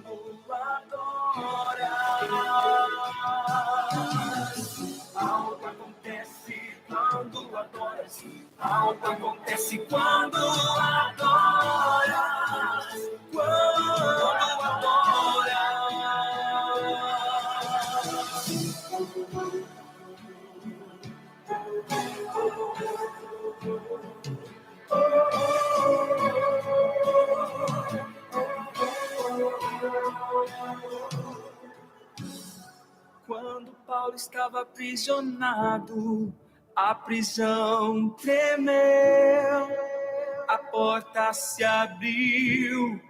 quando adoras. Algo acontece quando adoras. Algo acontece quando adoras. Quando adoras. Quando Paulo estava aprisionado, a prisão tremeu, a porta se abriu,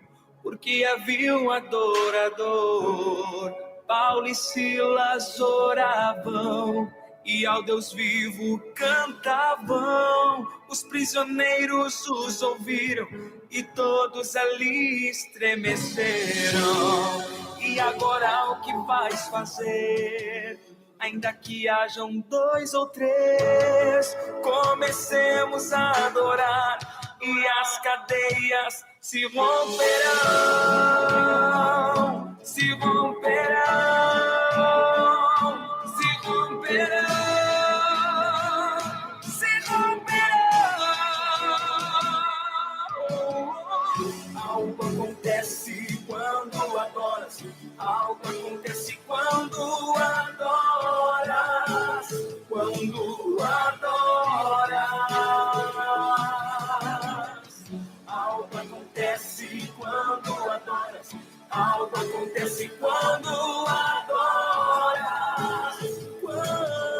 porque havia um adorador. Paulo e Silas oravam e ao Deus vivo cantavam. Os prisioneiros os ouviram e todos ali estremeceram. E agora o que vais fazer? Ainda que hajam 2 ou 3, comecemos a adorar e as cadeias se romperão, se romperão, se romperão, se romperão. Algo acontece quando adoras. Algo acontece quando adoras. Quando adoras. Algo acontece quando adoras. Algo acontece quando adoras. Quando adoras.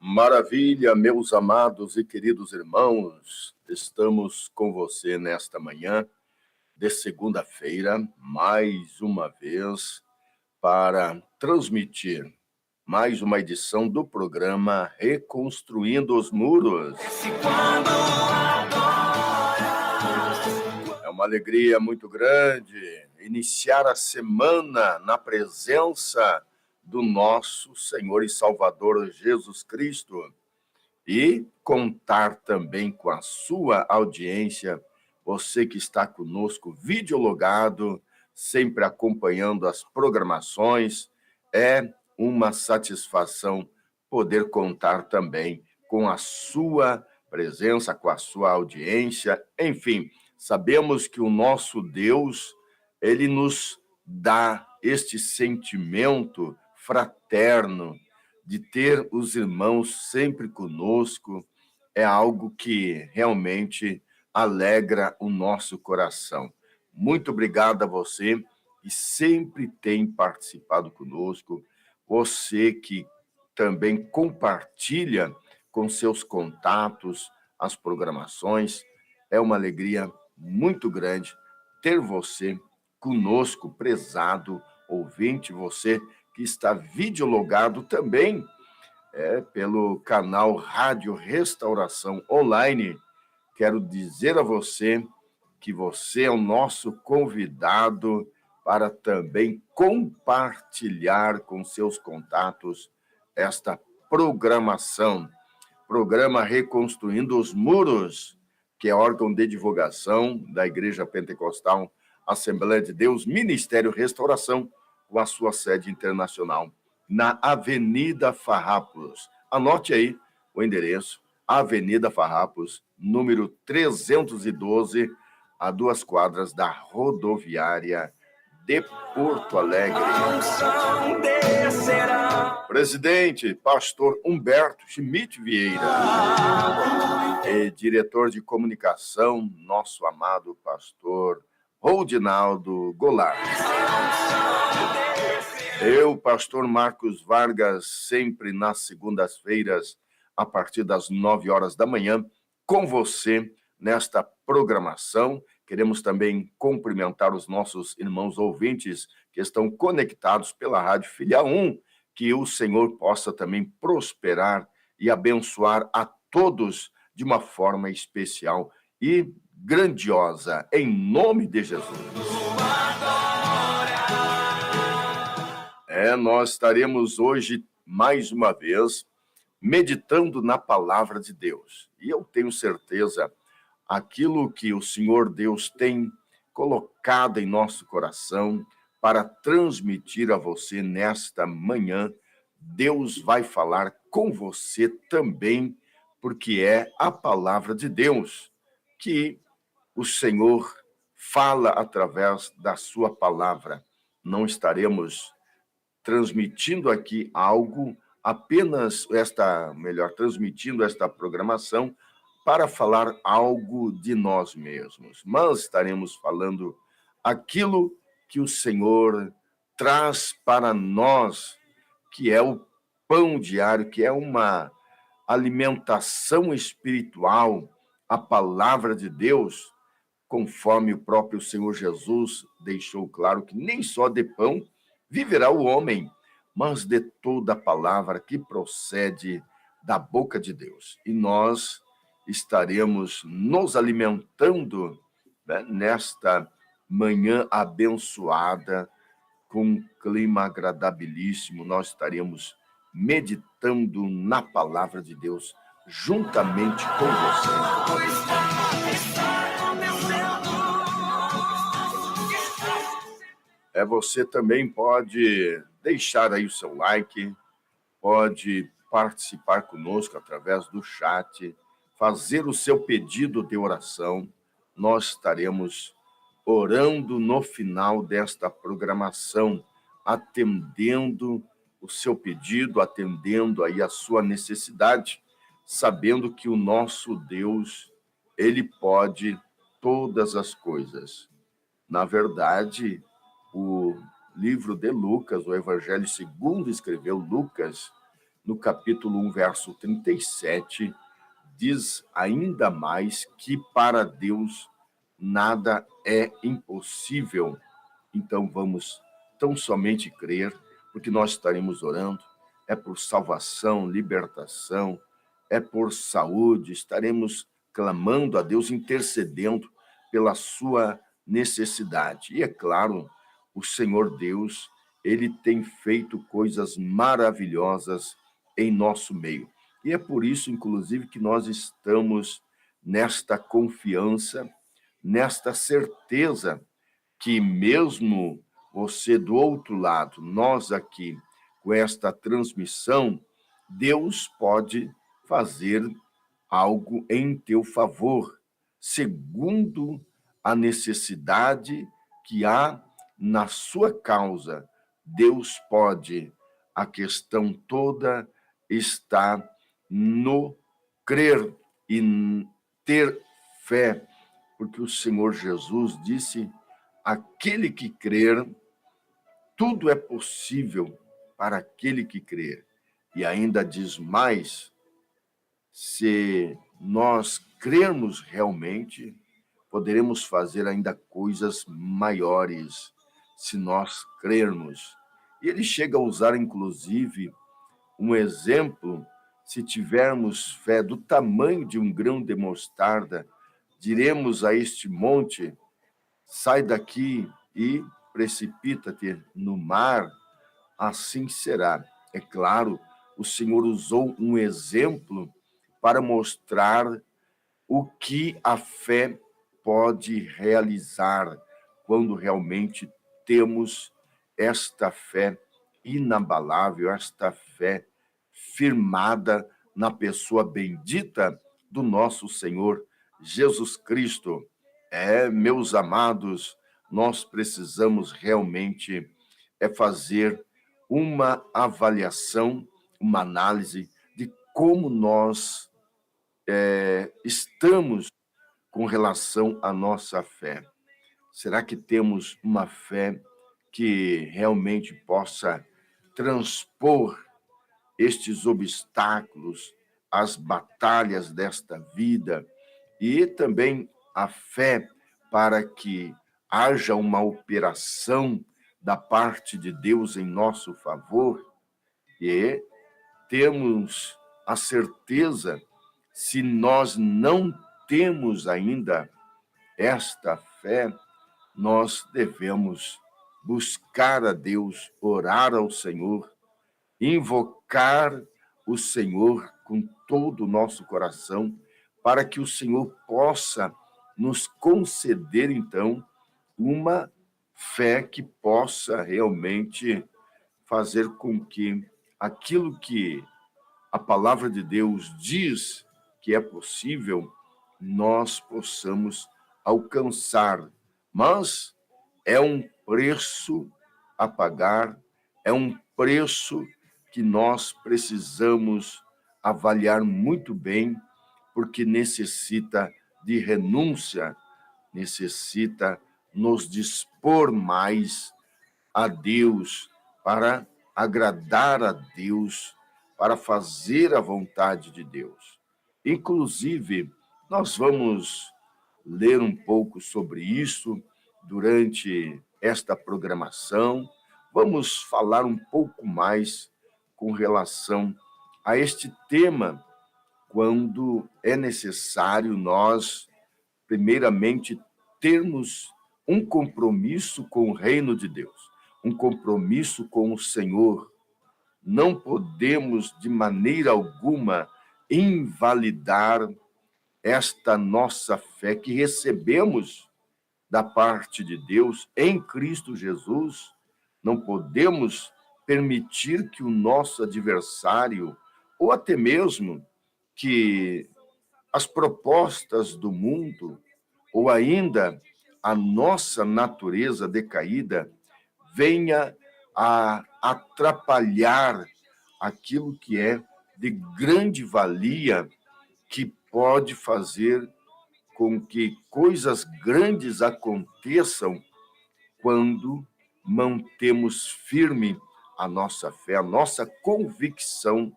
Maravilha, meus amados e queridos irmãos, estamos com você nesta manhã de segunda-feira, mais uma vez, para transmitir mais uma edição do programa Reconstruindo os Muros. É uma alegria muito grande iniciar a semana na presença do nosso Senhor e Salvador Jesus Cristo e contar também com a sua audiência, você que está conosco videologado, sempre acompanhando as programações. É uma satisfação poder contar também com a sua presença, com a sua audiência. Enfim, sabemos que o nosso Deus, ele nos dá este sentimento fraterno de ter os irmãos sempre conosco. É algo que realmente alegra o nosso coração. Muito obrigado a você que sempre tem participado conosco, você que também compartilha com seus contatos as programações. É uma alegria muito grande ter você conosco, prezado ouvinte, você que está videologado também pelo canal Rádio Restauração Online. Quero dizer a você que você é o nosso convidado para também compartilhar com seus contatos esta programação. Programa Reconstruindo os Muros, que é órgão de divulgação da Igreja Pentecostal Assembleia de Deus, Ministério Restauração, com a sua sede internacional, na Avenida Farrapos. Anote aí o endereço, Avenida Farrapos, número 312, a 2 quadras da rodoviária de Porto Alegre. Presidente, pastor Humberto Schmidt Vieira, e diretor de comunicação, nosso amado pastor Rodinaldo Goulart. Eu, pastor Marcos Vargas, sempre nas segundas-feiras, a partir das 9 horas da manhã, com você nesta programação. Queremos também cumprimentar os nossos irmãos ouvintes que estão conectados pela Rádio Filial 1, que o Senhor possa também prosperar e abençoar a todos de uma forma especial e grandiosa, em nome de Jesus. Nós estaremos hoje, mais uma vez, meditando na palavra de Deus. E eu tenho certeza, aquilo que o Senhor Deus tem colocado em nosso coração para transmitir a você nesta manhã, Deus vai falar com você também, porque é a palavra de Deus que o Senhor fala através da sua palavra. Não estaremos transmitindo aqui algo, transmitindo esta programação para falar algo de nós mesmos, mas estaremos falando aquilo que o Senhor traz para nós, que é o pão diário, que é uma alimentação espiritual, a palavra de Deus, conforme o próprio Senhor Jesus deixou claro que nem só de pão viverá o homem, mas de toda a palavra que procede da boca de Deus. E nós estaremos nos alimentando, né, nesta manhã abençoada, com um clima agradabilíssimo. Nós estaremos meditando na palavra de Deus juntamente com você. Você também pode deixar aí o seu like, pode participar conosco através do chat, fazer o seu pedido de oração. Nós estaremos orando no final desta programação, atendendo o seu pedido, atendendo aí a sua necessidade, sabendo que o nosso Deus, ele pode todas as coisas. Na verdade, o livro de Lucas, o Evangelho segundo escreveu Lucas, no capítulo 1, verso 37, diz ainda mais que para Deus nada é impossível. Então vamos tão somente crer, porque nós estaremos orando, é por salvação, libertação, é por saúde, estaremos clamando a Deus, intercedendo pela sua necessidade. E é claro, o Senhor Deus, ele tem feito coisas maravilhosas em nosso meio. E é por isso, inclusive, que nós estamos nesta confiança, nesta certeza que mesmo você do outro lado, nós aqui, com esta transmissão, Deus pode fazer algo em teu favor, segundo a necessidade que há na sua causa. Deus pode. A questão toda está no crer e ter fé, porque o Senhor Jesus disse: aquele que crer, tudo é possível para aquele que crer. E ainda diz mais: se nós crermos realmente, poderemos fazer ainda coisas maiores, se nós crermos. E ele chega a usar, inclusive, um exemplo: se tivermos fé do tamanho de um grão de mostarda, diremos a este monte: sai daqui e precipita-te no mar, assim será. É claro, o Senhor usou um exemplo para mostrar o que a fé pode realizar quando realmente temos esta fé inabalável, esta fé firmada na pessoa bendita do nosso Senhor Jesus Cristo. Meus amados, nós precisamos realmente fazer uma avaliação, uma análise de como nós estamos com relação à nossa fé. Será que temos uma fé que realmente possa transpor estes obstáculos, as batalhas desta vida e também a fé para que haja uma operação da parte de Deus em nosso favor, e temos a certeza, se nós não temos ainda esta fé, nós devemos buscar a Deus, orar ao Senhor, invocar o Senhor com todo o nosso coração, para que o Senhor possa nos conceder, então, uma fé que possa realmente fazer com que aquilo que a palavra de Deus diz que é possível, nós possamos alcançar. Mas é um preço a pagar, é um preço que nós precisamos avaliar muito bem, porque necessita de renúncia, necessita nos dispor mais a Deus, para agradar a Deus, para fazer a vontade de Deus. Inclusive, nós vamos ler um pouco sobre isso durante esta programação. Vamos falar um pouco mais com relação a este tema, quando é necessário nós, primeiramente, termos um compromisso com o reino de Deus, um compromisso com o Senhor. Não podemos, de maneira alguma, invalidar esta nossa fé que recebemos da parte de Deus em Cristo Jesus. Não podemos permitir que o nosso adversário, ou até mesmo que as propostas do mundo, ou ainda a nossa natureza decaída, venha a atrapalhar aquilo que é de grande valia, que pode fazer com que coisas grandes aconteçam quando mantemos firme a nossa fé, a nossa convicção.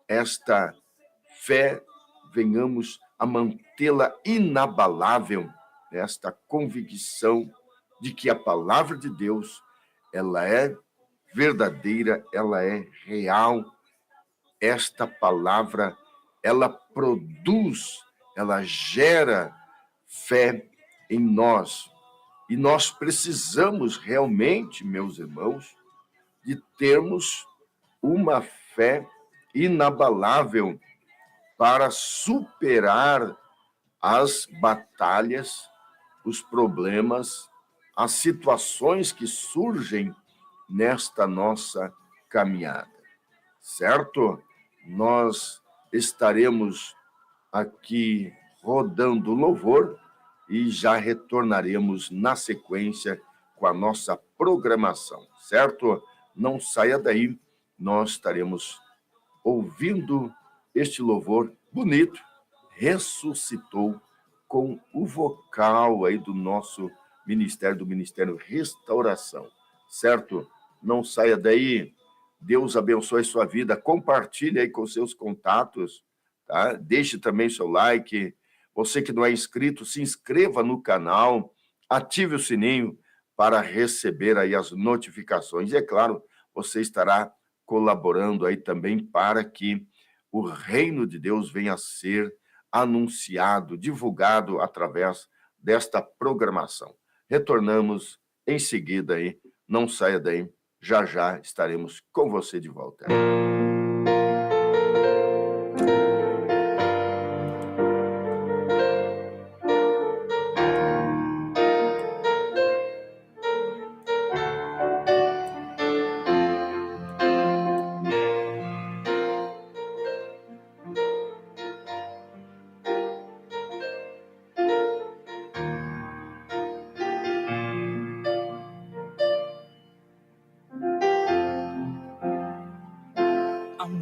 Esta fé, venhamos a mantê-la inabalável, esta convicção de que a palavra de Deus, ela é verdadeira, ela é real. Esta palavra, ela produz, ela gera fé em nós. E nós precisamos realmente, meus irmãos, de termos uma fé inabalável para superar as batalhas, os problemas, as situações que surgem nesta nossa caminhada, certo? Nós estaremos aqui rodando louvor e já retornaremos na sequência com a nossa programação, certo? Não saia daí, nós estaremos ouvindo este louvor bonito, Ressuscitou, com o vocal aí do nosso ministério, do Ministério Restauração, certo? Não saia daí, Deus abençoe sua vida, compartilhe aí com seus contatos, tá? Deixe também seu like, você que não é inscrito, se inscreva no canal, ative o sininho para receber aí as notificações, e é claro, você estará colaborando aí também para que o reino de Deus venha a ser anunciado, divulgado através desta programação. Retornamos em seguida aí, não saia daí, já já estaremos com você de volta.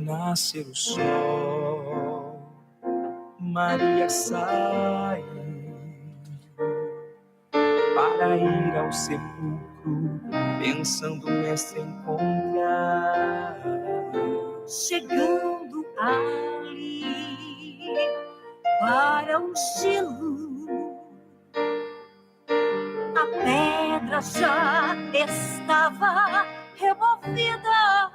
Nascer o sol, Maria sai para ir ao sepulcro, pensando nessa encontrar. Chegando ali, para ungí-lo. A pedra já estava removida.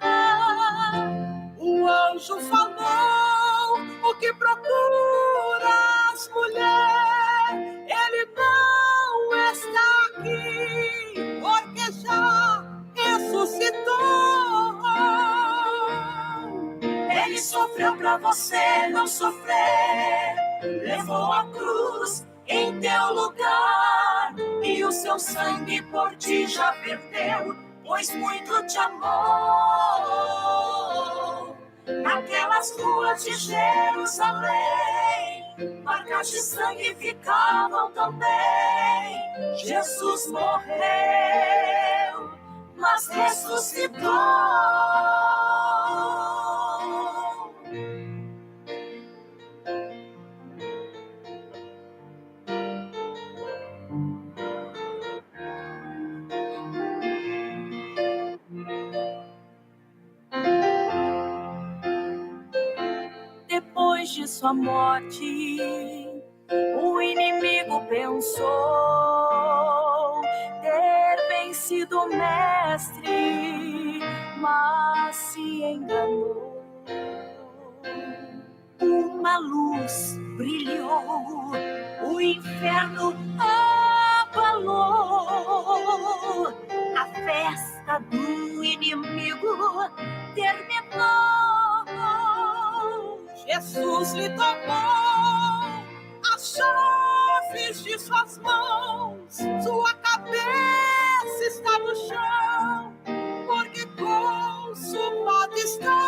O anjo falou: o que procuras, mulher? Ele não está aqui, porque já ressuscitou. Ele sofreu pra você não sofrer, levou a cruz em teu lugar, e o seu sangue por ti já verteu, pois muito te amou. Naquelas ruas de Jerusalém, marcas de sangue ficavam também. Jesus morreu, mas ressuscitou. Depois de sua morte, o inimigo pensou ter vencido o mestre, mas se enganou. Uma luz brilhou, o inferno abalou. A festa do inimigo terminou. Jesus lhe tomou as chaves de suas mãos, sua cabeça está no chão, porque consumado está.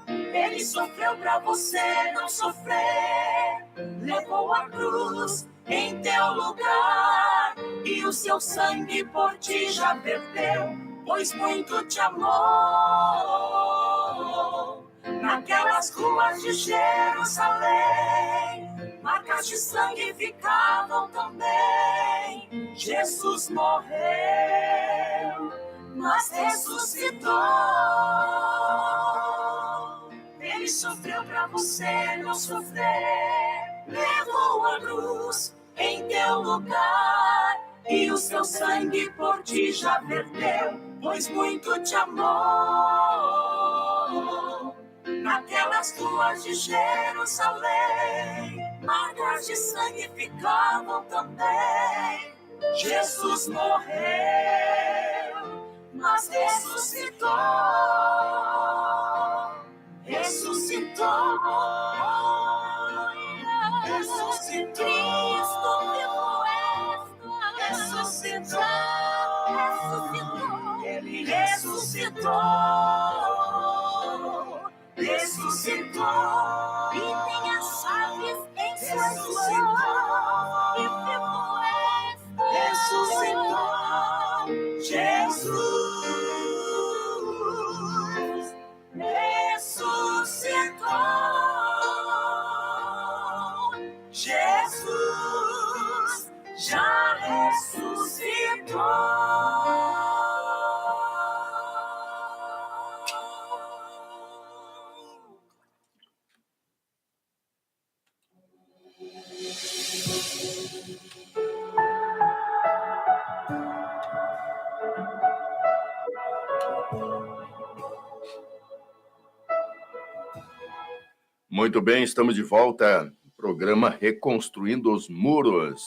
Ele sofreu pra você não sofrer, levou a cruz em teu lugar, e o seu sangue por ti já verteu, pois muito te amou. Naquelas ruas de Jerusalém, marcas de sangue ficavam também. Jesus morreu, mas ressuscitou. Ele sofreu pra você não sofrer, levou a cruz em teu lugar, e o seu sangue por ti já verteu, pois muito te amou. Naquelas ruas de Jerusalém, marcas de sangue ficavam também. Jesus morreu, mas ressuscitou. Ressuscitou. Ressuscitou. Cristo vivo ressuscitou. Ressuscitou. Ele ressuscitou. Ressuscitou. E tem as chaves em suas mãos. E vivo ressuscitou. Jesus ressuscitou. Jesus já ressuscitou. Muito bem, estamos de volta. Programa Reconstruindo os Muros,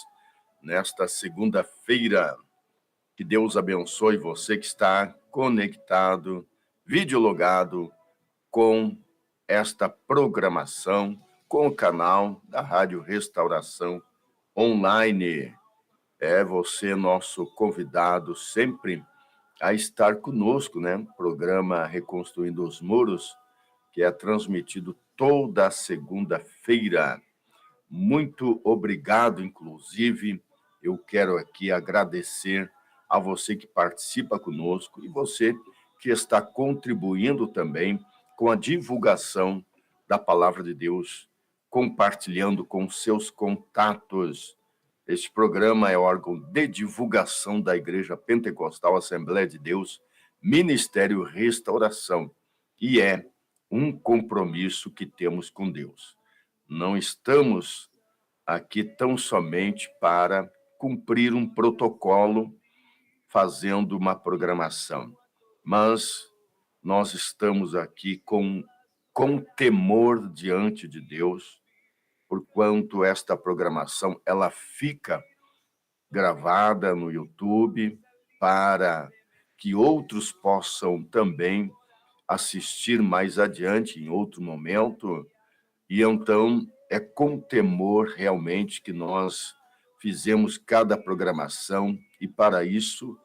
nesta segunda-feira. Que Deus abençoe você que está conectado, videologado com esta programação, com o canal da Rádio Restauração Online. É você, nosso convidado, sempre a estar conosco, né? Programa Reconstruindo os Muros, que é transmitido toda segunda-feira. Muito obrigado, inclusive, eu quero aqui agradecer a você que participa conosco e você que está contribuindo também com a divulgação da Palavra de Deus, compartilhando com seus contatos. Este programa é órgão de divulgação da Igreja Pentecostal Assembleia de Deus, Ministério Restauração, e é um compromisso que temos com Deus. Não estamos aqui tão somente para cumprir um protocolo, fazendo uma programação, mas nós estamos aqui com temor diante de Deus, porquanto esta programação ela fica gravada no YouTube para que outros possam também assistir mais adiante, em outro momento. E então é com temor realmente que nós fizemos cada programação, e para isso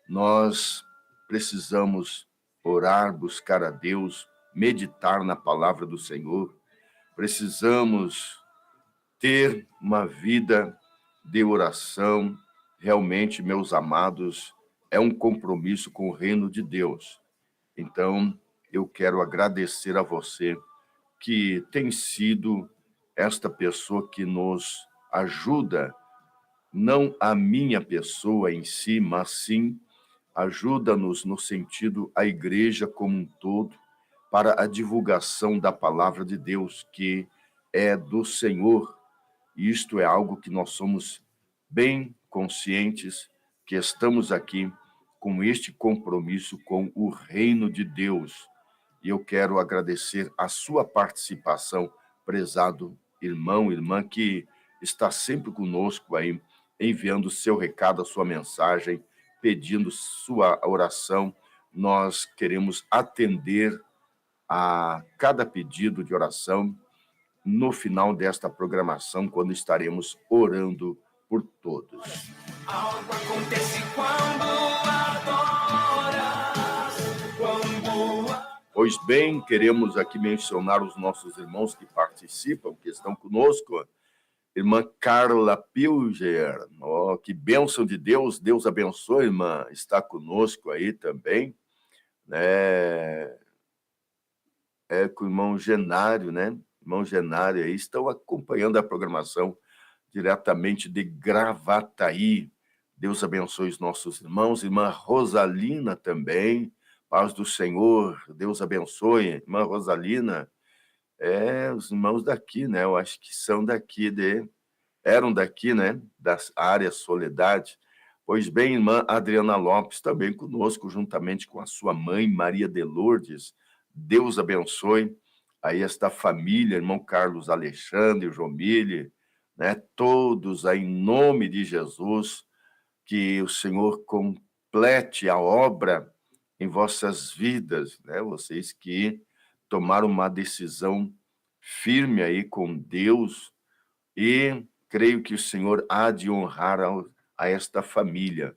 nós precisamos orar, buscar a Deus, meditar na palavra do Senhor. Precisamos ter uma vida de oração. Realmente, meus amados, é um compromisso com o reino de Deus. Então, eu quero agradecer a você que tem sido esta pessoa que nos ajuda, não a minha pessoa em si, mas sim ajuda-nos no sentido a igreja como um todo, para a divulgação da palavra de Deus, que é do Senhor. Isto é algo que nós somos bem conscientes, que estamos aqui com este compromisso com o reino de Deus. E eu quero agradecer a sua participação, prezado irmão, irmã, que está sempre conosco aí, enviando seu recado, a sua mensagem, pedindo sua oração. Nós queremos atender a cada pedido de oração no final desta programação, quando estaremos orando por todos. Algo acontece quando adoras, quando... Pois bem, queremos aqui mencionar os nossos irmãos que participam, que estão conosco. Irmã Carla Pilger, que bênção de Deus, Deus abençoe, irmã, está conosco aí também, né? Com o irmão Genário, né? Irmão Genário aí, estão acompanhando a programação diretamente de Gravataí. Deus abençoe os nossos irmãos. Irmã Rosalina também, paz do Senhor, Deus abençoe. Irmã Rosalina, os irmãos daqui, né? Eu acho que são daqui, eram daqui, né? Da área Soledade. Pois bem, irmã Adriana Lopes também conosco, juntamente com a sua mãe, Maria de Lourdes. Deus abençoe aí esta família, irmão Carlos Alexandre, Jomile, né? Todos aí, em nome de Jesus, que o Senhor complete a obra em vossas vidas, né? Vocês que tomaram uma decisão firme aí com Deus, e creio que o Senhor há de honrar a esta família.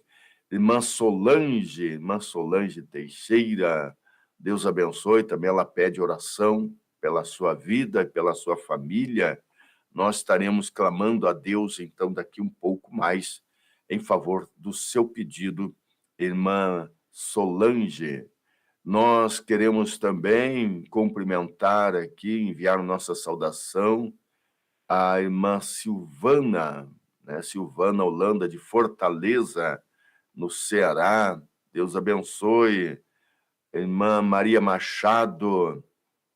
Irmã Solange Teixeira, Deus abençoe, também ela pede oração pela sua vida e pela sua família. Nós estaremos clamando a Deus, então, daqui um pouco mais, em favor do seu pedido, irmã Solange. Nós queremos também cumprimentar aqui, enviar nossa saudação à irmã Silvana, né? Silvana Holanda, de Fortaleza, no Ceará. Deus abençoe. Irmã Maria Machado,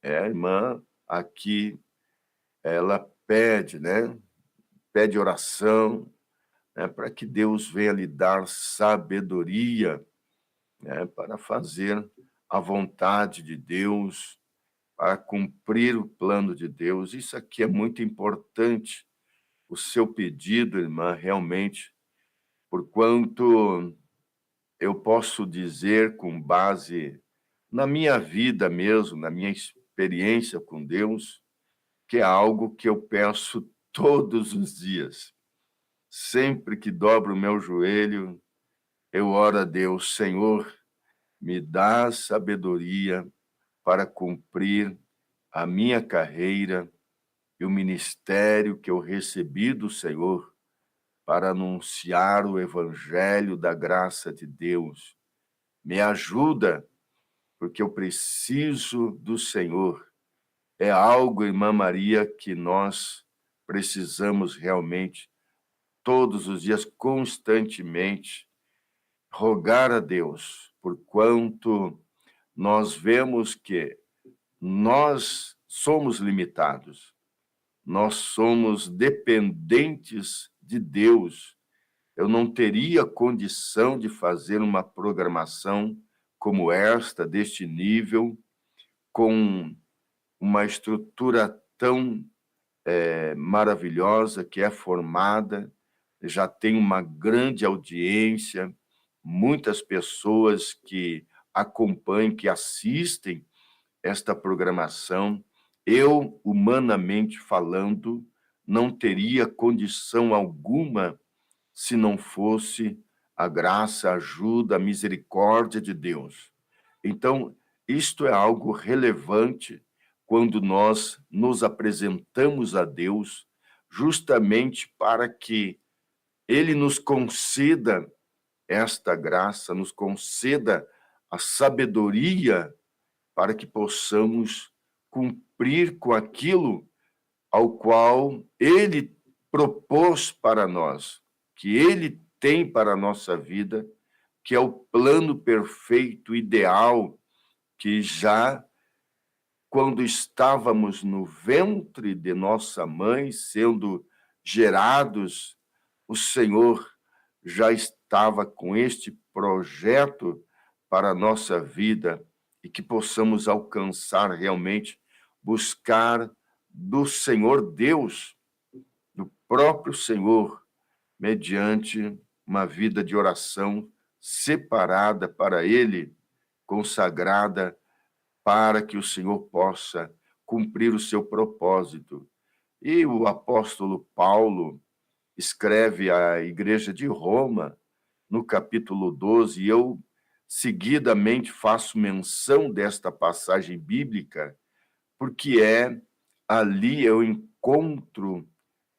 a irmã aqui, ela pede, né? Pede oração, né? Para que Deus venha lhe dar sabedoria, né? Para fazer a vontade de Deus, para cumprir o plano de Deus. Isso aqui é muito importante, o seu pedido, irmã, realmente, porquanto eu posso dizer, com base na minha vida mesmo, na minha experiência com Deus, que é algo que eu peço todos os dias. Sempre que dobro o meu joelho, eu oro a Deus: Senhor, me dá sabedoria para cumprir a minha carreira e o ministério que eu recebi do Senhor para anunciar o evangelho da graça de Deus. Me ajuda, porque eu preciso do Senhor. É algo, irmã Maria, que nós precisamos realmente, todos os dias, constantemente, rogar a Deus, porquanto nós vemos que nós somos limitados, nós somos dependentes de Deus. Eu não teria condição de fazer uma programação como esta, deste nível, com uma estrutura tão maravilhosa, que é formada, já tem uma grande audiência, muitas pessoas que acompanham, que assistem esta programação. Eu, humanamente falando, não teria condição alguma se não fosse a graça, a ajuda, a misericórdia de Deus. Então, isto é algo relevante quando nós nos apresentamos a Deus, justamente para que Ele nos conceda esta graça, nos conceda a sabedoria para que possamos cumprir com aquilo ao qual Ele propôs para nós, que Ele tem para a nossa vida, que é o plano perfeito, ideal, que já quando estávamos no ventre de nossa mãe, sendo gerados, o Senhor já estava com este projeto para a nossa vida e que possamos alcançar realmente, buscar do Senhor Deus, do próprio Senhor, mediante uma vida de oração separada para Ele, consagrada, para que o Senhor possa cumprir o seu propósito. E o apóstolo Paulo escreve à igreja de Roma, no capítulo 12, e eu seguidamente faço menção desta passagem bíblica, porque ali eu encontro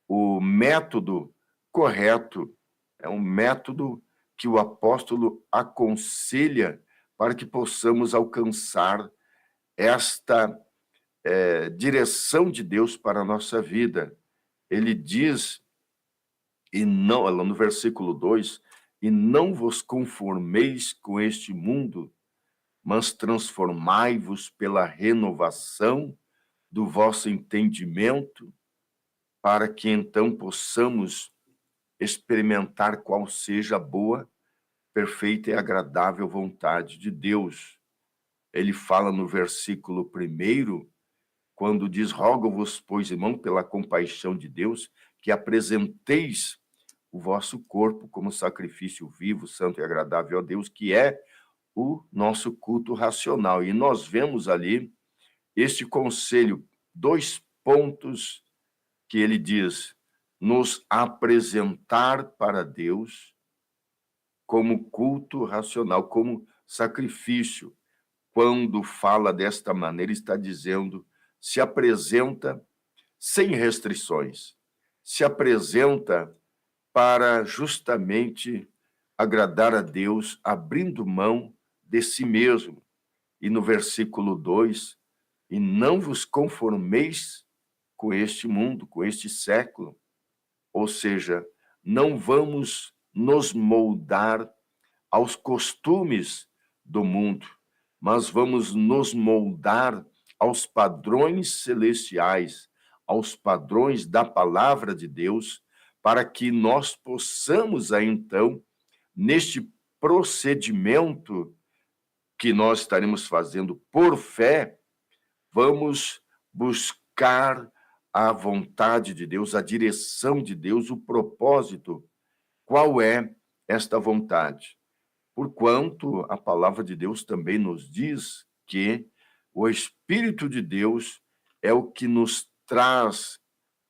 o método correto, é um método que o apóstolo aconselha para que possamos alcançar esta direção de Deus para a nossa vida. Ele diz, e não, no versículo 2, e não vos conformeis com este mundo, mas transformai-vos pela renovação do vosso entendimento, para que então possamos experimentar qual seja a boa, perfeita e agradável vontade de Deus. Ele fala no versículo 1, quando diz, rogo-vos, pois, irmão, pela compaixão de Deus, que apresenteis o vosso corpo como sacrifício vivo, santo e agradável a Deus, que é o nosso culto racional. E nós vemos ali este conselho, 2 pontos que ele diz, nos apresentar para Deus como culto racional, como sacrifício. Quando fala desta maneira, está dizendo, se apresenta sem restrições, se apresenta para justamente agradar a Deus, abrindo mão de si mesmo. E no versículo 2, e não vos conformeis com este mundo, com este século. Ou seja, não vamos nos moldar aos costumes do mundo, mas vamos nos moldar aos padrões celestiais, aos padrões da palavra de Deus, para que nós possamos, aí, então, neste procedimento que nós estaremos fazendo por fé, vamos buscar a vontade de Deus, a direção de Deus, o propósito. Qual é esta vontade? Porquanto a palavra de Deus também nos diz que o Espírito de Deus é o que nos traz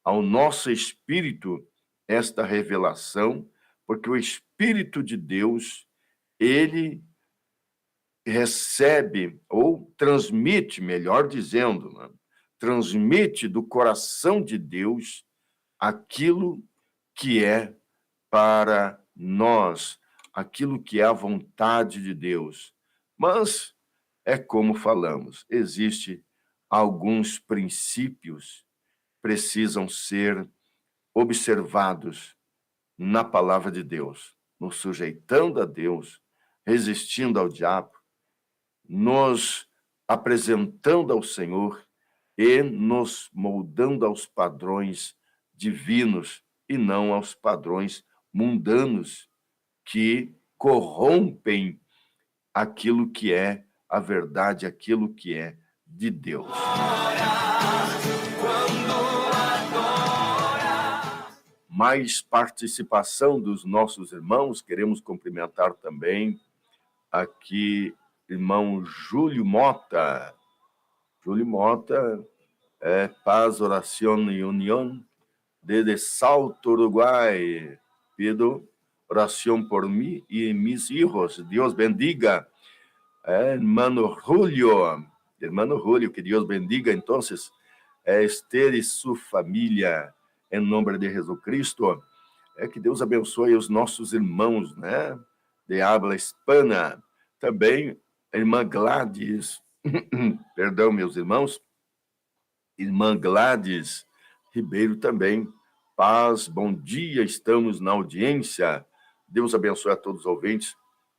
ao nosso espírito esta revelação, porque o Espírito de Deus, ele recebe, ou transmite, melhor dizendo, né? Transmite do coração de Deus aquilo que é para nós, aquilo que é a vontade de Deus. Mas é como falamos, existe alguns princípios precisam ser observados na palavra de Deus, nos sujeitando a Deus, resistindo ao diabo, nos apresentando ao Senhor e nos moldando aos padrões divinos e não aos padrões mundanos que corrompem aquilo que é a verdade, aquilo que é de Deus. Mais participação dos nossos irmãos, queremos cumprimentar também aqui irmão Júlio Mota. Júlio Mota, paz, oração e união, desde Salto, Uruguai. Pido oração por mim e mis hijos. Deus bendiga. Hermano Julio, que Deus bendiga, então, Esther e sua família, em nome de Jesus Cristo. Que Deus abençoe os nossos irmãos, né, de habla hispana. Também a irmã Gladys, perdão, meus irmãos, irmã Gladys Ribeiro também, paz, bom dia, estamos na audiência. Deus abençoe a todos os ouvintes,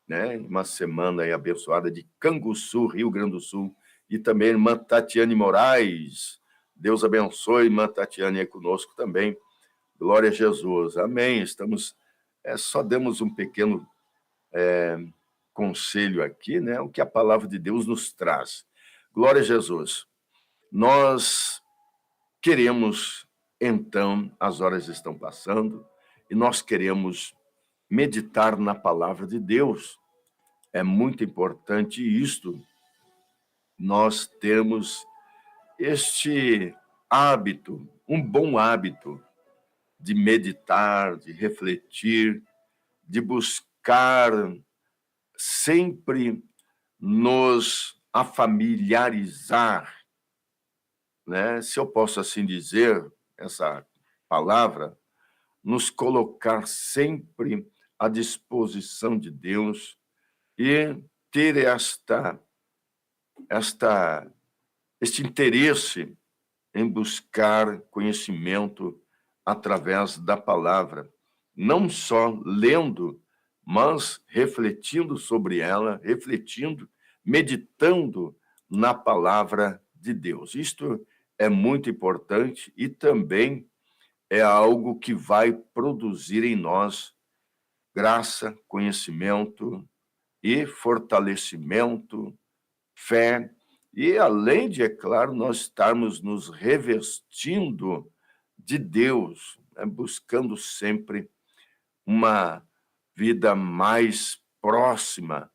né? Uma semana aí abençoada de Canguçu, Rio Grande do Sul, e também a irmã Tatiane Moraes. Deus abençoe, irmã Tatiane, aí conosco também. Glória a Jesus. Amém. Estamos, só demos um pequeno conselho aqui, né? O que a palavra de Deus nos traz. Glória a Jesus. Nós queremos, então, as horas estão passando, e nós queremos meditar na palavra de Deus. É muito importante isto. Nós temos este hábito, um bom hábito, de meditar, de refletir, de buscar sempre nos afamiliarizar, né? Se eu posso assim dizer, essa palavra, nos colocar sempre à disposição de Deus e ter este interesse em buscar conhecimento através da palavra, não só lendo, mas refletindo sobre ela, meditando na palavra de Deus. Isto é muito importante e também é algo que vai produzir em nós graça, conhecimento e fortalecimento, fé, e além de, é claro, nós estarmos nos revestindo de Deus, né, buscando sempre uma vida mais próxima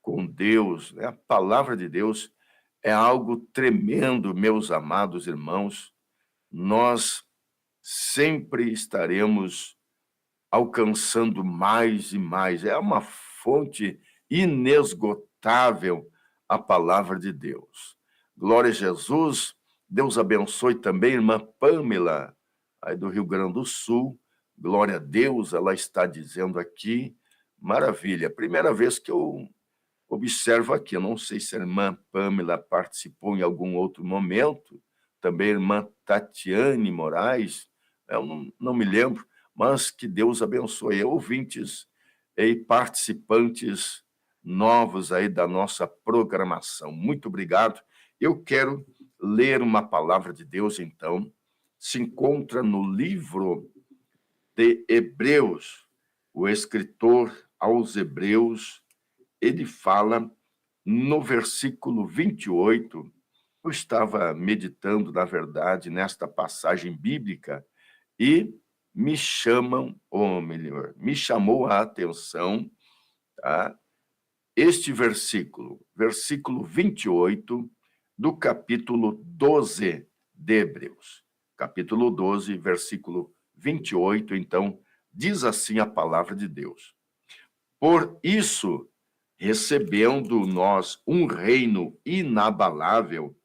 com Deus, né? A palavra de Deus é algo tremendo, meus amados irmãos. Nós sempre estaremos alcançando mais e mais. É uma fonte inesgotável a palavra de Deus. Glória a Jesus. Deus abençoe também a irmã Pamela, aí do Rio Grande do Sul. Glória a Deus, ela está dizendo aqui. Maravilha. Primeira vez que eu observo aqui. Eu não sei se a irmã Pamela participou em algum outro momento. Também a irmã Tatiane Moraes. Eu não me lembro, mas que Deus abençoe. Ouvintes e participantes novos aí da nossa programação. Muito obrigado. Eu quero ler uma palavra de Deus, então. Se encontra no livro de Hebreus. O escritor aos Hebreus, ele fala no versículo 28. Eu estava meditando, na verdade, nesta passagem bíblica e me chamou a atenção, tá? Este versículo 28 do capítulo 12 de Hebreus. Capítulo 12, versículo 28, então, diz assim a palavra de Deus. Por isso, recebendo nós um reino inabalável,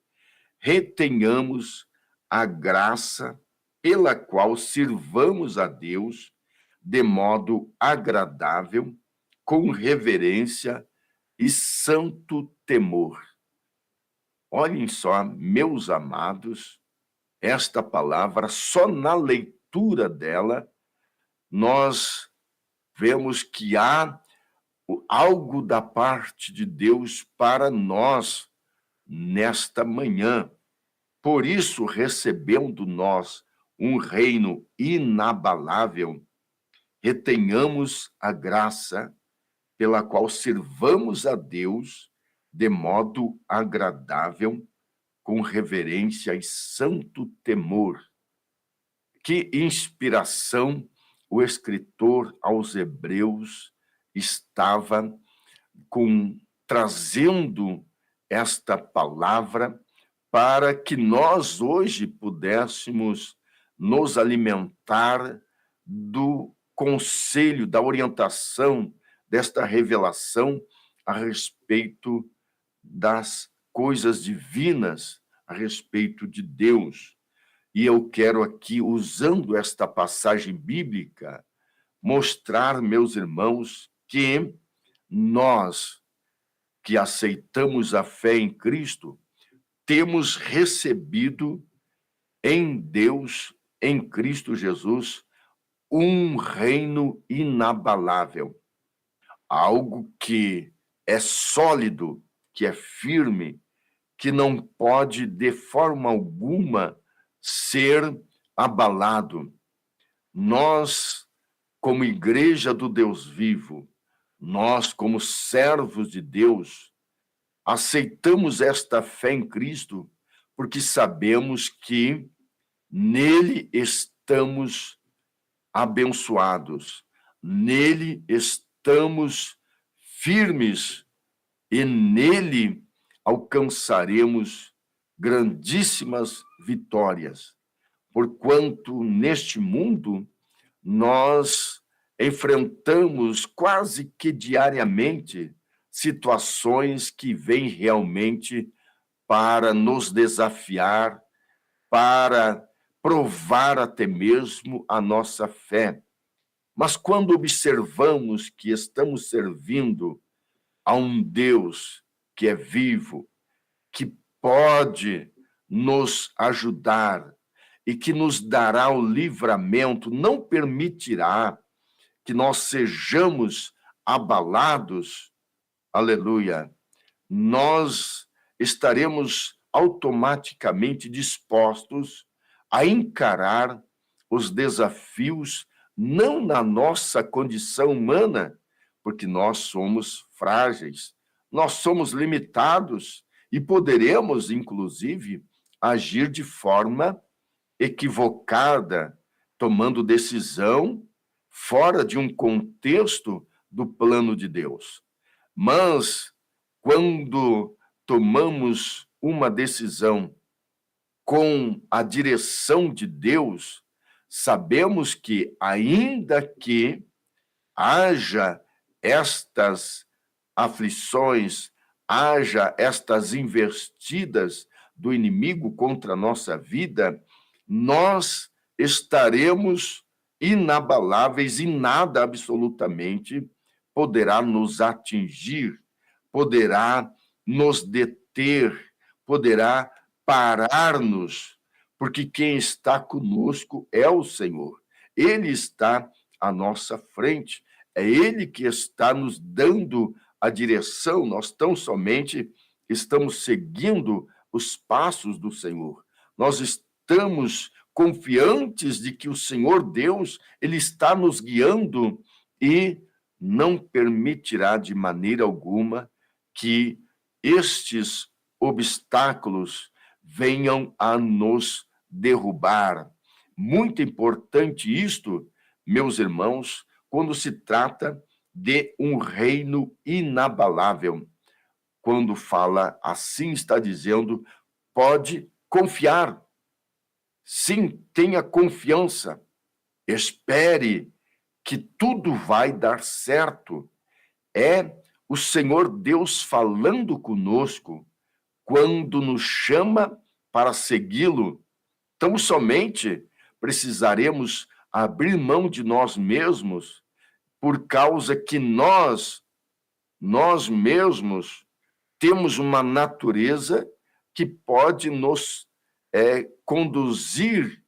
retenhamos a graça pela qual sirvamos a Deus de modo agradável, com reverência e santo temor. Olhem só, meus amados, esta palavra, só na leitura dela, nós vemos que há algo da parte de Deus para nós nesta manhã. Por isso, recebendo nós um reino inabalável, retenhamos a graça pela qual sirvamos a Deus de modo agradável, com reverência e santo temor. Que inspiração o escritor aos Hebreus estava trazendo esta palavra para que nós hoje pudéssemos nos alimentar do conselho, da orientação, desta revelação a respeito das coisas divinas, a respeito de Deus. E eu quero aqui, usando esta passagem bíblica, mostrar, meus irmãos, que nós que aceitamos a fé em Cristo, temos recebido em Deus, em Cristo Jesus, um reino inabalável, algo que é sólido, que é firme, que não pode, de forma alguma, ser abalado. Nós, como igreja do Deus vivo, nós, como servos de Deus, aceitamos esta fé em Cristo porque sabemos que nele estamos abençoados, nele estamos firmes e nele alcançaremos grandíssimas vitórias. Porquanto neste mundo nós enfrentamos quase que diariamente situações que vêm realmente para nos desafiar, para provar até mesmo a nossa fé. Mas quando observamos que estamos servindo a um Deus que é vivo, que pode nos ajudar e que nos dará o livramento, não permitirá que nós sejamos abalados, aleluia, nós estaremos automaticamente dispostos a encarar os desafios, não na nossa condição humana, porque nós somos frágeis, nós somos limitados e poderemos, inclusive, agir de forma equivocada, tomando decisão fora de um contexto do plano de Deus. Mas, quando tomamos uma decisão com a direção de Deus, sabemos que, ainda que haja estas aflições, haja estas investidas do inimigo contra a nossa vida, nós estaremos inabaláveis e nada absolutamente poderá nos atingir, poderá nos deter, poderá parar-nos, porque quem está conosco é o Senhor. Ele está à nossa frente, é Ele que está nos dando a direção, nós tão somente estamos seguindo os passos do Senhor. Nós estamos confiantes de que o Senhor Deus, Ele está nos guiando e não permitirá de maneira alguma que estes obstáculos venham a nos derrubar. Muito importante isto, meus irmãos, quando se trata de um reino inabalável. Quando fala assim, está dizendo, pode confiar. Sim, tenha confiança. Espere que tudo vai dar certo. É o Senhor Deus falando conosco quando nos chama para segui-lo. Então, somente precisaremos abrir mão de nós mesmos, por causa que nós mesmos, temos uma natureza que pode nos conduzir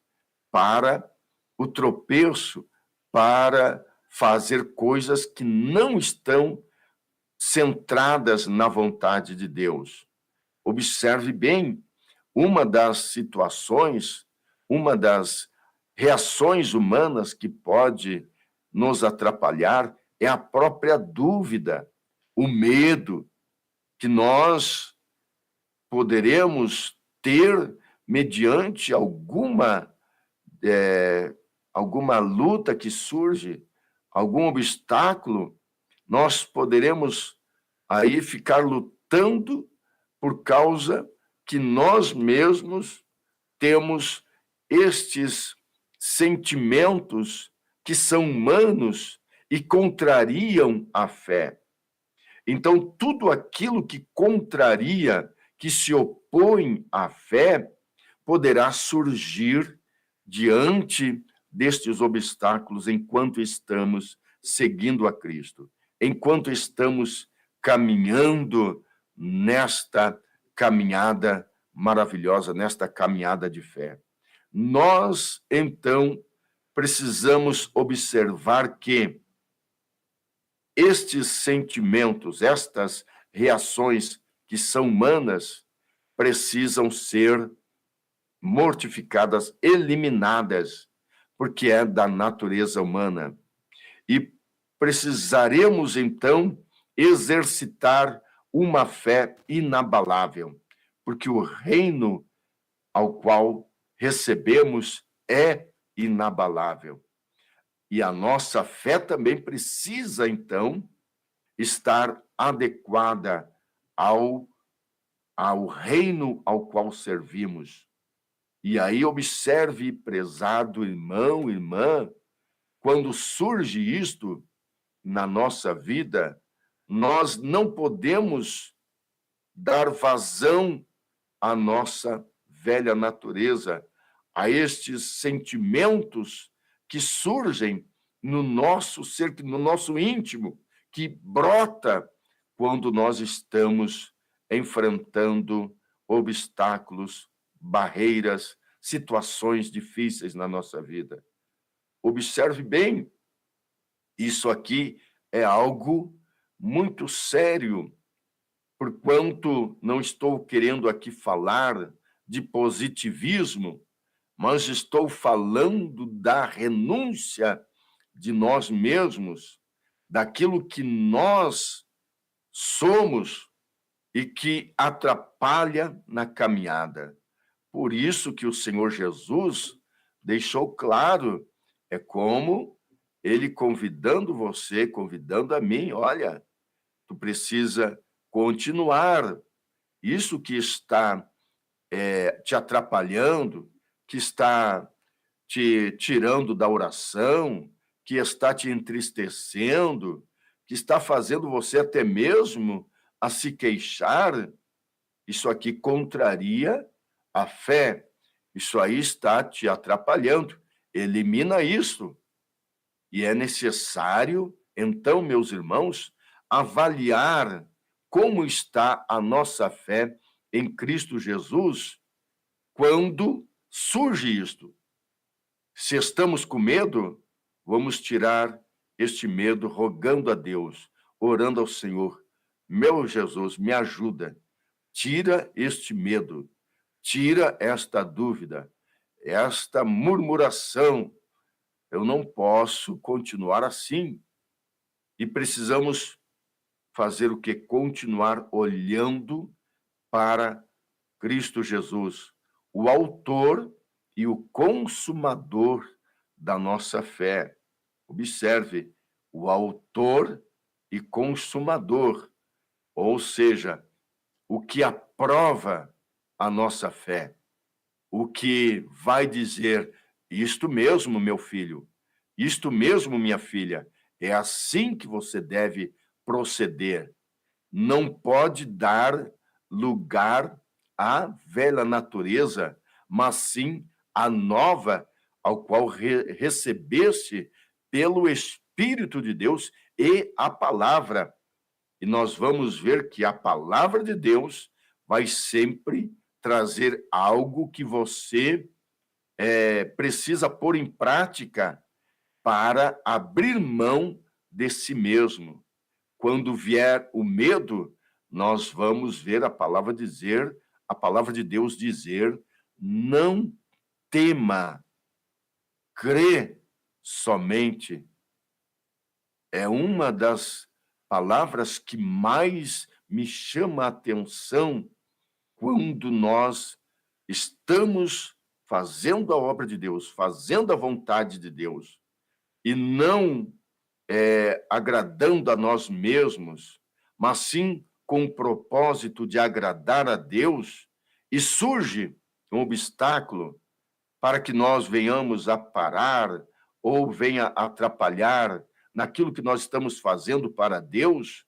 para o tropeço, para fazer coisas que não estão centradas na vontade de Deus. Observe bem, uma das situações, uma das reações humanas que pode nos atrapalhar é a própria dúvida, o medo que nós poderemos ter mediante alguma luta que surge, algum obstáculo, nós poderemos aí ficar lutando por causa que nós mesmos temos estes sentimentos que são humanos e contrariam a fé. Então, tudo aquilo que contraria, que se opõe à fé, poderá surgir diante destes obstáculos enquanto estamos seguindo a Cristo, enquanto estamos caminhando nesta caminhada maravilhosa, nesta caminhada de fé. Nós, então, precisamos observar que estes sentimentos, estas reações que são humanas, precisam ser mortificadas, eliminadas, porque é da natureza humana. E precisaremos, então, exercitar uma fé inabalável, porque o reino ao qual recebemos é inabalável. E a nossa fé também precisa, então, estar adequada ao reino ao qual servimos. E aí observe, prezado irmão, irmã, quando surge isto na nossa vida, nós não podemos dar vazão à nossa velha natureza, a estes sentimentos que surgem no nosso ser, no nosso íntimo, que brota quando nós estamos enfrentando obstáculos, barreiras, situações difíceis na nossa vida. Observe bem, isso aqui é algo muito sério, porquanto não estou querendo aqui falar de positivismo, mas estou falando da renúncia de nós mesmos, daquilo que nós somos e que atrapalha na caminhada. Por isso que o Senhor Jesus deixou claro, é como ele convidando você, convidando a mim, olha, tu precisa continuar. Isso que está te atrapalhando, que está te tirando da oração, que está te entristecendo, que está fazendo você até mesmo a se queixar, isso aqui contraria a fé. Isso aí está te atrapalhando. Elimina isso. E é necessário, então, meus irmãos, avaliar como está a nossa fé em Cristo Jesus quando surge isto. Se estamos com medo, vamos tirar este medo rogando a Deus, orando ao Senhor. Meu Jesus, me ajuda. Tira este medo. Tira esta dúvida, esta murmuração. Eu não posso continuar assim. E precisamos fazer o quê? Continuar olhando para Cristo Jesus, o autor e o consumador da nossa fé. Observe, o autor e consumador, ou seja, o que aprova a nossa fé, o que vai dizer, isto mesmo, meu filho, isto mesmo, minha filha, é assim que você deve proceder. Não pode dar lugar à velha natureza, mas sim à nova, ao qual recebeste pelo Espírito de Deus e a palavra. E nós vamos ver que a palavra de Deus vai sempre trazer algo que você precisa pôr em prática para abrir mão de si mesmo. Quando vier o medo, nós vamos ver a palavra de Deus dizer: não tema, crê somente. É uma das palavras que mais me chama a atenção quando nós estamos fazendo a obra de Deus, fazendo a vontade de Deus, e não agradando a nós mesmos, mas sim com o propósito de agradar a Deus, e surge um obstáculo para que nós venhamos a parar ou venha atrapalhar naquilo que nós estamos fazendo para Deus,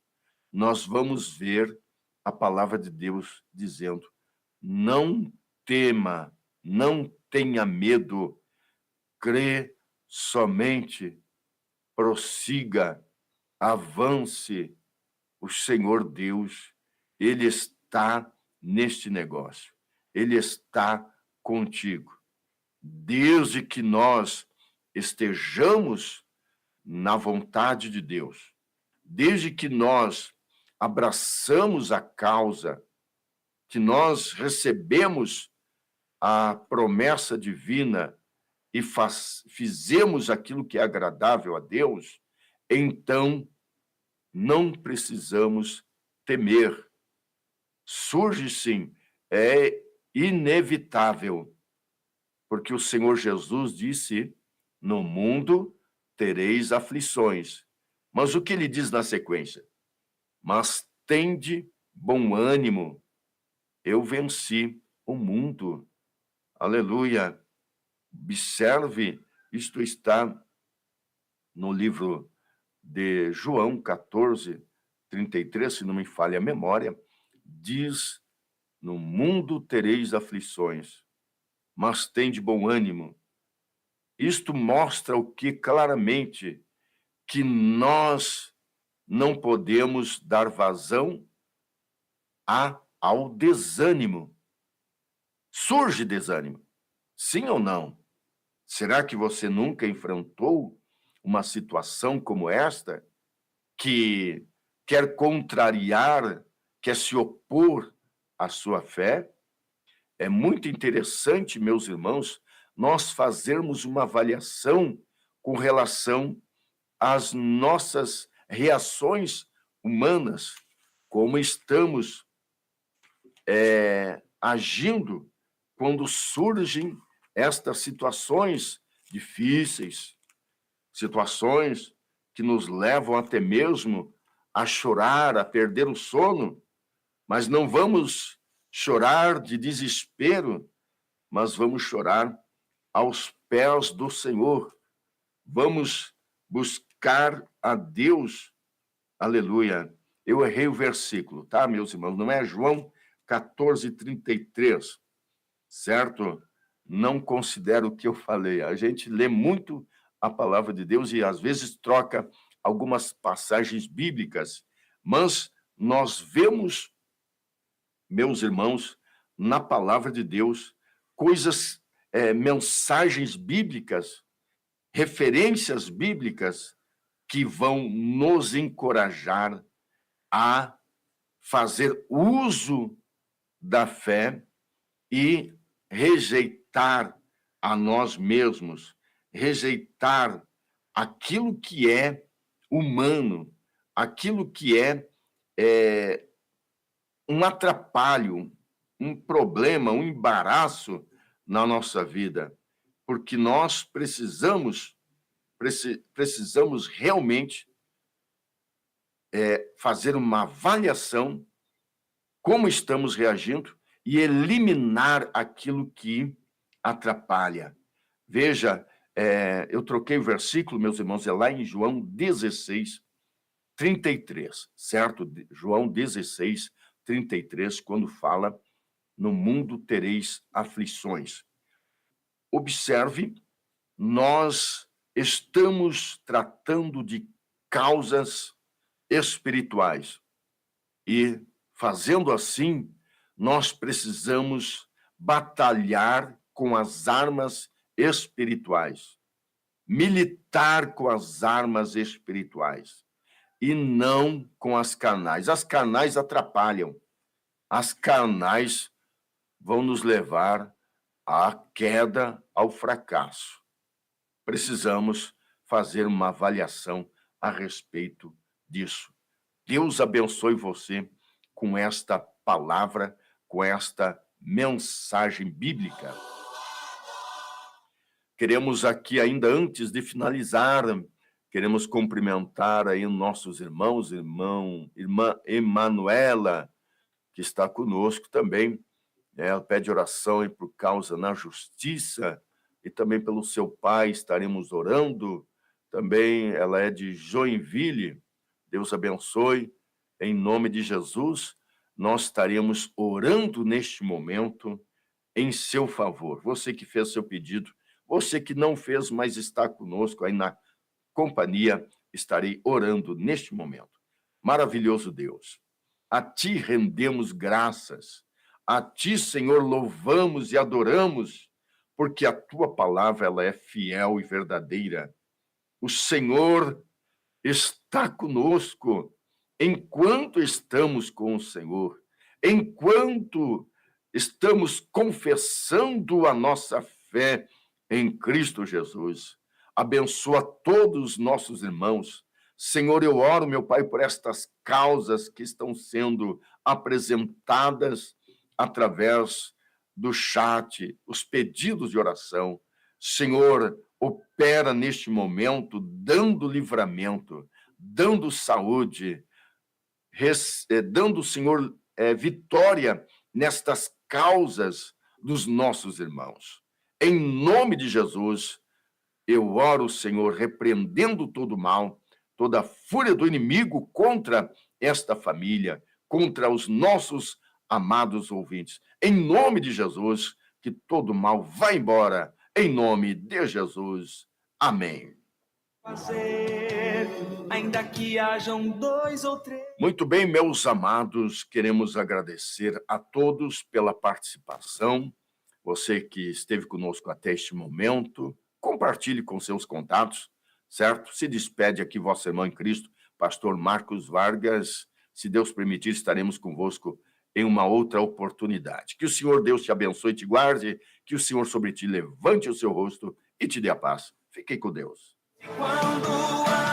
nós vamos ver a palavra de Deus dizendo: não tema, não tenha medo, crê somente, prossiga, avance. O Senhor Deus, Ele está neste negócio, Ele está contigo. Desde que nós estejamos na vontade de Deus, desde que nós abraçamos a causa, que nós recebemos a promessa divina e fizemos aquilo que é agradável a Deus, então não precisamos temer. Surge sim, é inevitável, porque o Senhor Jesus disse: no mundo tereis aflições. Mas o que ele diz na sequência? Mas tende bom ânimo, eu venci o mundo. Aleluia! Observe, isto está no livro de João 14:33, se não me falha a memória, diz: no mundo tereis aflições, mas tende bom ânimo. Isto mostra o que claramente? Que nós não podemos dar vazão ao desânimo. Surge desânimo, sim ou não? Será que você nunca enfrentou uma situação como esta, que quer contrariar, quer se opor à sua fé? É muito interessante, meus irmãos, nós fazermos uma avaliação com relação às nossas reações humanas, como estamos agindo quando surgem estas situações difíceis, situações que nos levam até mesmo a chorar, a perder o sono, mas não vamos chorar de desespero, mas vamos chorar aos pés do Senhor. Vamos buscar a Deus. Aleluia. Eu errei o versículo, tá, meus irmãos? Não é João 14:33, certo? Não considero o que eu falei. A gente lê muito a palavra de Deus e às vezes troca algumas passagens bíblicas, mas nós vemos, meus irmãos, na palavra de Deus, coisas, mensagens bíblicas, referências bíblicas que vão nos encorajar a fazer uso da fé e rejeitar a nós mesmos, rejeitar aquilo que é humano, aquilo que é um atrapalho, um problema, um embaraço na nossa vida, porque nós precisamos realmente fazer uma avaliação como estamos reagindo e eliminar aquilo que atrapalha. Veja, eu troquei o versículo, meus irmãos, é lá em João 16:33, certo? João 16:33, quando fala: no mundo tereis aflições. Observe, nós estamos tratando de causas espirituais e, fazendo assim, nós precisamos batalhar com as armas espirituais, militar com as armas espirituais. e não com as carnais. As carnais atrapalham. As carnais vão nos levar à queda, ao fracasso. Precisamos fazer uma avaliação a respeito disso. Deus abençoe você com esta palavra, com esta mensagem bíblica. Queremos aqui, ainda antes de finalizar, queremos cumprimentar aí nossos irmãos, irmã Emanuela, que está conosco também. Ela pede oração por causa na justiça e também pelo seu pai estaremos orando. Também ela é de Joinville. Deus abençoe. Em nome de Jesus, nós estaremos orando neste momento em seu favor. Você que fez seu pedido, você que não fez, mas está conosco aí na companhia, estarei orando neste momento. Maravilhoso Deus, a Ti rendemos graças, a Ti, Senhor, louvamos e adoramos, porque a Tua palavra ela é fiel e verdadeira. O Senhor está conosco enquanto estamos com o Senhor, enquanto estamos confessando a nossa fé em Cristo Jesus. Abençoa todos os nossos irmãos. Senhor, eu oro, meu Pai, por estas causas que estão sendo apresentadas através do chat, os pedidos de oração. Senhor, opera neste momento, dando livramento, dando saúde, dando, Senhor, vitória nestas causas dos nossos irmãos. Em nome de Jesus, eu oro, Senhor, repreendendo todo o mal, toda a fúria do inimigo contra esta família, contra os nossos amados ouvintes. Em nome de Jesus, que todo mal vá embora. Em nome de Jesus. Amém. Fazer, ainda que hajam 2 ou 3. Muito bem, meus amados, queremos agradecer a todos pela participação. Você que esteve conosco até este momento, compartilhe com seus contatos, certo? Se despede aqui vosso irmão em Cristo, pastor Marcos Vargas. Se Deus permitir, estaremos convosco em uma outra oportunidade. Que o Senhor Deus te abençoe e te guarde, que o Senhor sobre ti levante o seu rosto e te dê a paz. Fiquem com Deus. Quando